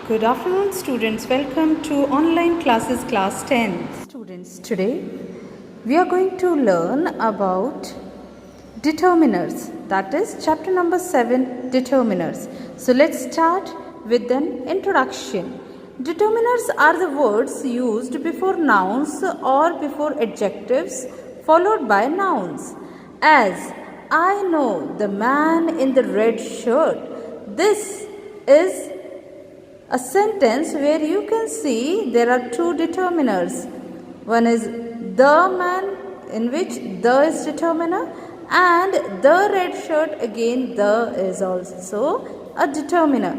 Good afternoon, students. Welcome to online classes class 10. Students, today we are going to learn about determiners. That is chapter number 7, determiners. So let's start with an introduction. Determiners are the words used before nouns or before adjectives followed by nouns. As I know the man in the red shirt. This is a sentence where you can see there are two determiners. One is the man, in which the is determiner, and the red shirt, again the is also a determiner.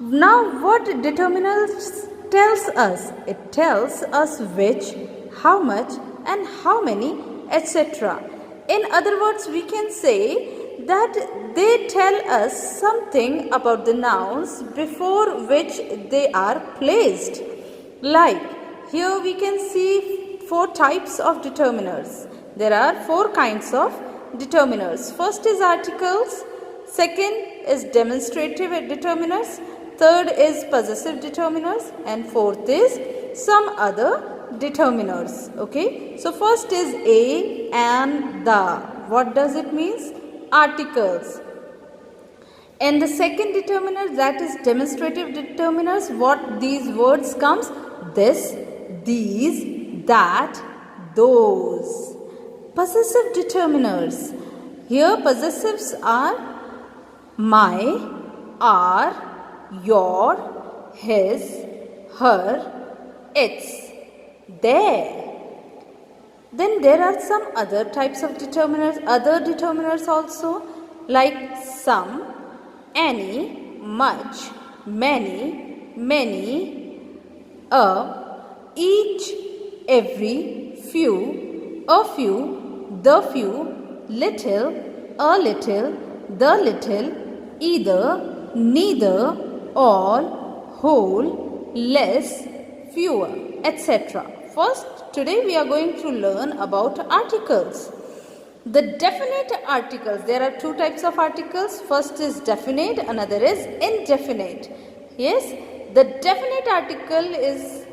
Now what determiners tells us? It tells us which, how much and how many, etc. In other words, we can say that they tell us something about the nouns before which they are placed. Like here we can see 4 types of determiners. There are 4 kinds of determiners. First is articles, second is demonstrative determiners, third is possessive determiners, and fourth is some other determiners. Okay, so first is a and the. What does it mean? Articles. And the second determiner, that is demonstrative determiners. What these words comes? This, these, that, those. Possessive determiners. Here possessives are my, our, your, his, her, its, their. Then there are some other types of determiners, other determiners also, like some, any, much, many, many, each, every, few, a few, the few, little, a little, the little, either, neither, all, whole, less, fewer, etc. First, today we are going to learn about articles. The definite articles. There are 2 types of articles. First is definite, another is indefinite. Yes, the definite article is,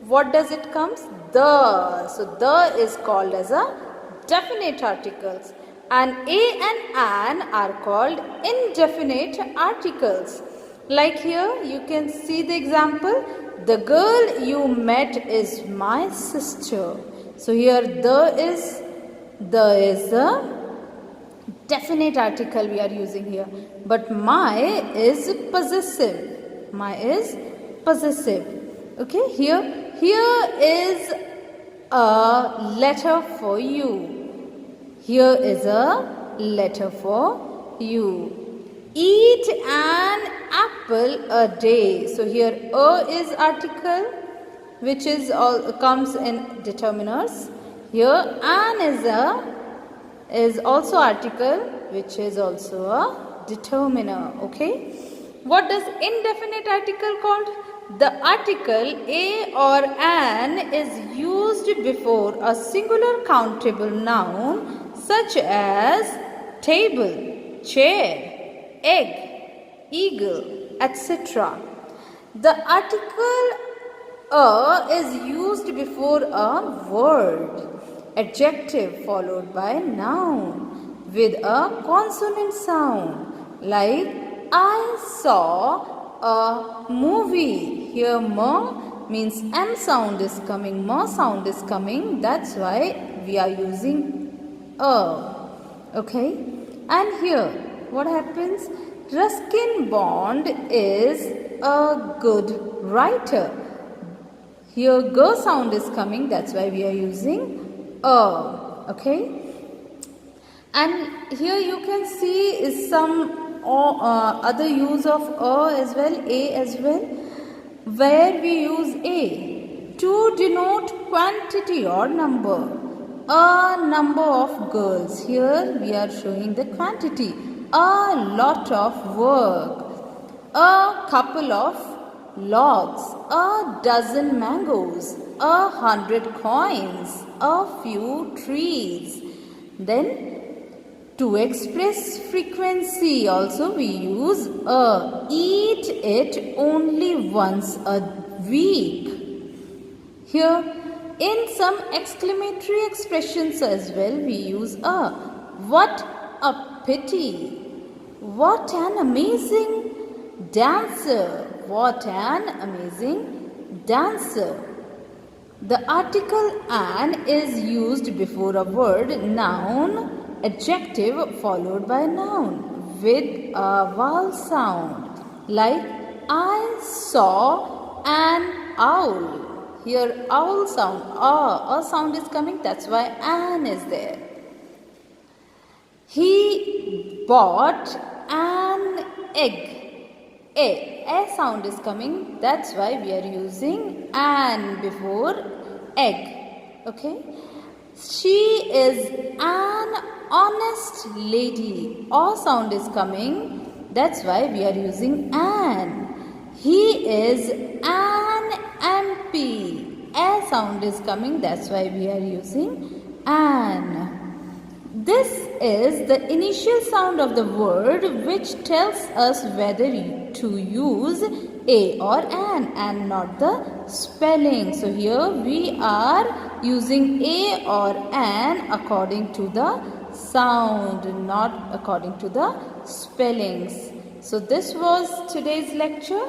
what does it comes? The. So the is called as a definite articles, and a and an are called indefinite articles. Like here you can see the example. The girl you met is my sister. So here the is the definite article we are using here. But my is possessive. My is possessive. Okay, here is a letter for you. Here is a letter for you. Eat an apple a day. So here a is article, which is all comes in determiners. Here an is also article, which is also a determiner. Okay. What does indefinite article called? The article a or an is used before a singular countable noun such as table, chair, egg, eagle, etc. The article a is used before a word, adjective followed by noun with a consonant sound. Like I saw a movie. Here ma means m sound is coming, ma sound is coming. That's why we are using a. Okay, and here what happens? Ruskin Bond is a good writer. Here g sound is coming, that's why we are using a. Okay, and here you can see is some other use of a as well, a as well, where we use a to denote quantity or number. A number of girls. Here we are showing the quantity. A lot of work, a couple of logs, a dozen mangoes, 100 coins, a few trees. Then To express frequency also we use a. Eat it only once a week. Here in some exclamatory expressions as well we use a. What a pity. What an amazing dancer. What an amazing dancer. The article an is used before a word, noun, adjective followed by noun with a vowel sound. Like I saw an owl. Here owl sound, a sound is coming, that's why an is there. He bought an egg. A sound is coming, that's why we are using an before egg. Okay. She is an honest lady. A sound is coming, that's why we are using an. He is an MP. A sound is coming, that's why we are using an. This is the initial sound of the word which tells us whether to use a or an and not the spelling. So here we are using a or an according to the sound, not according to the spellings. So this was today's lecture.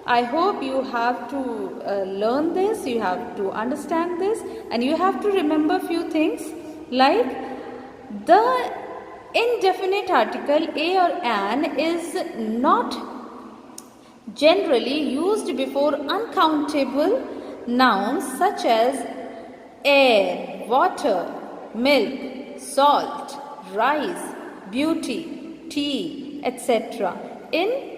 I hope you have to learn this, you have to understand this, and you have to remember few things like the indefinite article a or an is not generally used before uncountable nouns such as air, water, milk, salt, rice, beauty, tea, etc. in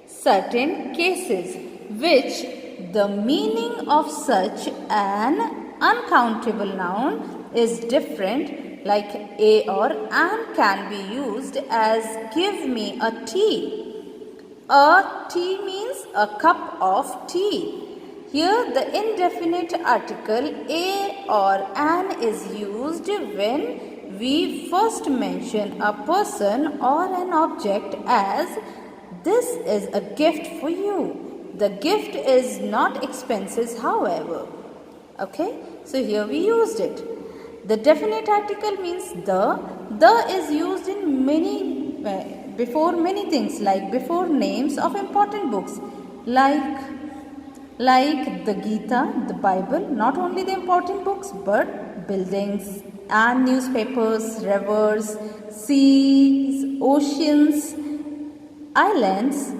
certain cases, which the meaning of such an uncountable noun is different. Like a or an can be used as give me a tea. A tea means a cup of tea. Here the indefinite article a or an is used when we first mention a person or an object as this is a gift for you. The gift is not expenses, however. Okay, so here we used it. The definite article means the. The is used in before many things, like before names of important books, like the Gita, the Bible, not only the important books but buildings and newspapers, rivers, seas, oceans, islands,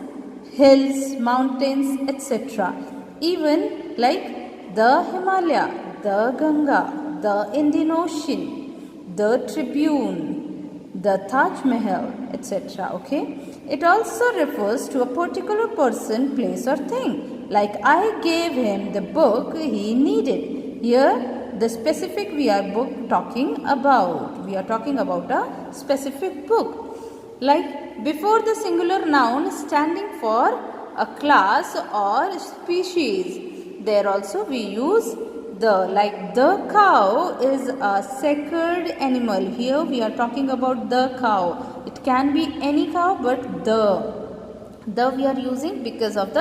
hills, mountains, etc. Even like the Himalaya, the Ganga, the Indian Ocean, the Tribune, the Taj Mahal, etc. Okay. It also refers to a particular person, place or thing. Like I gave him the book he needed. Here the specific we are talking about. We are talking about a specific book. Like before the singular noun standing for a class or species. There also we use the. Like the cow is a sacred animal. Here we are talking about the cow. It can be any cow, but the we are using because of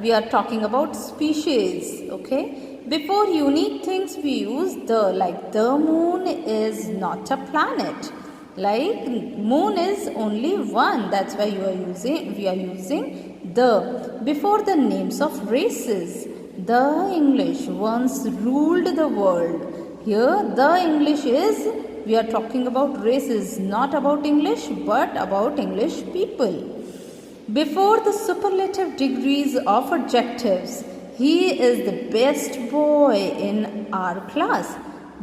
we are talking about species. Okay. Before unique things we use the. Like the moon is not a planet. Like moon is only one. That's why we are using the. Before the names of races. The English once ruled the world. Here the English is, we are talking about races, not about English but about English people. Before the superlative degrees of adjectives, he is the best boy in our class.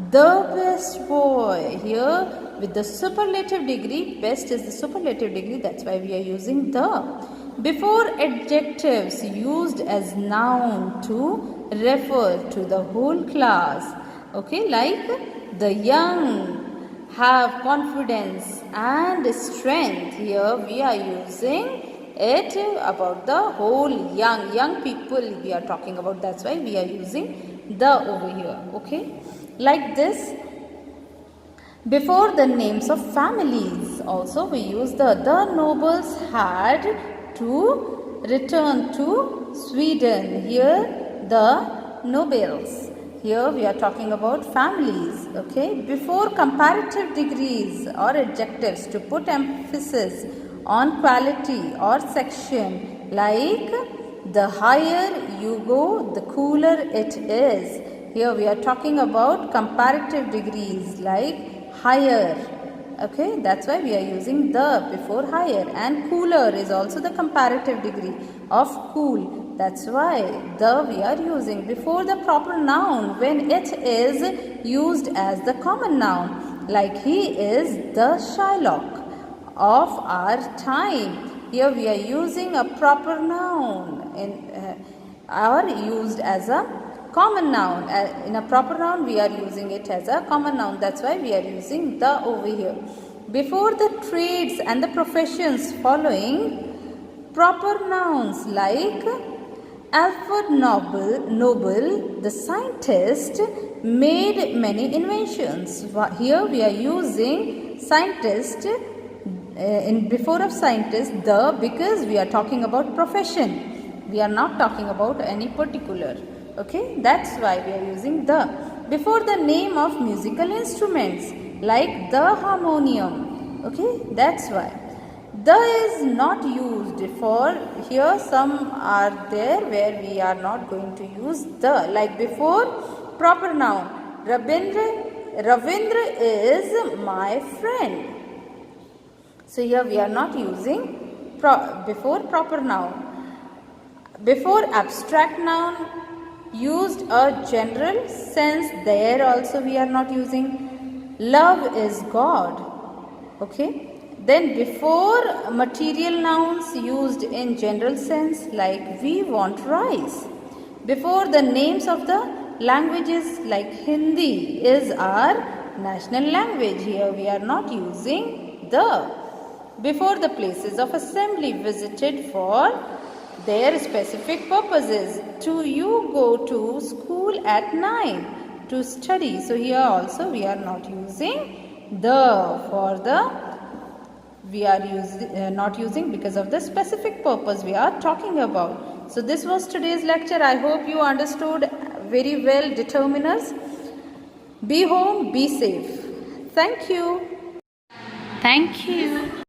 The best boy. Here with the superlative degree, best is the superlative degree, that's why we are using the. Before adjectives used as noun to refer to the whole class. Okay, like the young have confidence and strength. Here we are using it about the whole young people we are talking about. That's why we are using the over here. Okay, like this. Before the names of families also we use the. The nobles had to return to Sweden. Here the nobles. Here we are talking about families. Okay. Before comparative degrees or adjectives to put emphasis on quality or section, like the higher you go, the cooler it is. Here we are talking about comparative degrees like higher. Okay, that's why we are using the before higher. And cooler is also the comparative degree of cool. That's why the we are using before the proper noun when it is used as the common noun. Like he is the Shylock of our time. Here we are using a proper noun or used as a common noun. In a proper noun we are using it as a common noun. That's why we are using the over here. Before the trades and the professions following, proper nouns like Alfred Nobel, the scientist, made many inventions. Here we are using scientist in before of scientist the because we are talking about profession. We are not talking about any particular. Okay, that's why we are using the. Before the name of musical instruments like the harmonium. Okay, that's why. The is not used for. Here some are there where we are not going to use the. Like before proper noun. Ravindra is my friend. So here we are not using before proper noun. Before abstract noun used a general sense, there also we are not using. Love is God. Okay. Then before material nouns used in general sense like we want rice. Before the names of the languages like Hindi is our national language. Here we are not using the. Before the places of assembly visited for their specific purposes. You go to school at 9 to study. So here also we are not using the for the. We are not using because of the specific purpose we are talking about. So this was today's lecture. I hope you understood very well determiners. Be home, be safe. Thank you. Thank you.